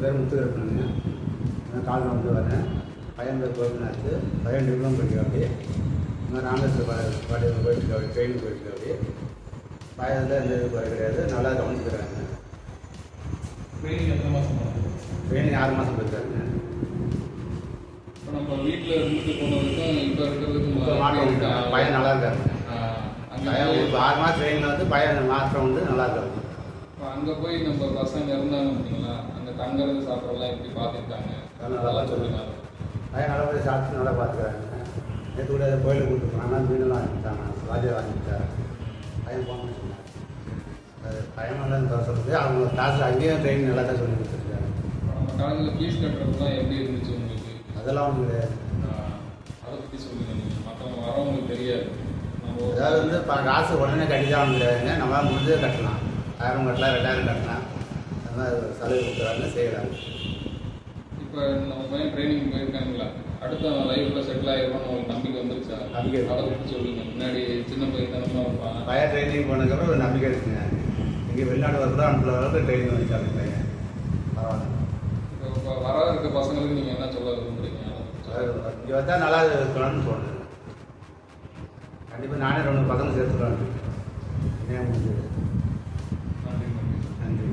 பேர் முத்துக்கருப்பனுங்க. நான் கால் வந்து வரேன். பையன் பேர் கோபிநாத். பையன் டிப்ளமோ படிக்கிறாப்படி. இந்த ராமேஸ்வரம் போயிட்டுருக்காப்படி, ட்ரெயினுக்கு போயிட்டுருக்காப்படி. பையன் தான் எந்த இது குறை கிடையாது, நல்லா கவனிச்சுக்கிறாங்க. ட்ரெயினிங் எத்தனை மாதம் போனாங்க? ட்ரெயினிங் 6 மாதம் போயிருக்காருங்க. இப்போ நம்ம வீட்டில் இருந்துட்டு போனதுக்கும் இப்போ இருக்கிறதுக்கும் மாற்றம் உண்டு. பையன் நல்லா இருக்காருங்க. பையன் இப்போ 6 மாதம் ட்ரெயினில் வந்து பையன் மாற்றம் வந்து நல்லா இருக்காரு. இப்போ அங்கே போய் நம்ம பசங்க இருந்தாங்க பார்த்தீங்களா, அங்கே தங்குறது சாப்பிட்றதெல்லாம் எப்படி பார்த்துக்கிட்டாங்க நல்லா சொல்லுங்க. பையன் நல்லா போய் சாப்பிட்டு நல்லா பார்த்துக்கிறாங்க. நேற்று கூட கோயிலுக்கு கூப்பிட்டு போனாங்க, மீனெல்லாம் வாங்கிட்டாங்க, ராஜா வாங்கிட்டார். பையன் போகணும்னு சொன்னாங்க. அது பையன் நல்லா சொல்லுது. அவங்க கிளாஸில் அங்கேயும் ட்ரெயின் நல்லா தான் சொல்லி கொடுத்துருக்காங்க. நம்ம காலேஜில் ஃபீஸ் கட்டுறதுலாம் எப்படி இருந்துச்சு உங்களுக்கு? அதெல்லாம் ஒன்றும் கிடையாது. அதை பற்றி சொல்லுங்கள். நீங்கள் மற்றவங்க வரவங்களுக்கு தெரியாது. நம்ம அதாவது வந்து காசு உடனே கட்டிதான் முடியாதுங்க. நம்மளால் முடிஞ்சே கட்டலாம். 1000 கட்டலாம், 2000 கட்டலாம். அது மாதிரி சலுகை கொடுக்குறாங்க, செய்கிறாங்க. இப்போ நம்ம பையன் ட்ரைனிங் போயிருக்காங்களா, அடுத்த லைஃப்பில் செட்டில் ஆகிருப்பான்னு உங்களுக்கு நம்பிக்கை வந்துருச்சா? நம்பிக்கை. அதை பற்றி சொல்லுங்கள். முன்னாடி சின்ன பையன் தானமாக இருப்பாங்க. பையன் ட்ரைனிங் போனதுக்கப்புறம் ஒரு நம்பிக்கை இருக்குங்க. இங்கே வெளிநாடு வரக்கூட அனுப்புகிற அளவுக்கு ட்ரைனிங் வச்சாங்க பையன். பரவாயில்ல. இப்போ வர இருக்க பசங்களுக்கு நீங்கள் என்ன சொல்ல விரும்புறீங்க? இங்கே வந்தால் நல்லா இருக்கலாம்னு தோணுது. கண்டிப்பாக நானே 2 பசங்க சேர்த்துக்கலாம். ஏன் முடிஞ்சது. நன்றி. நன்றி.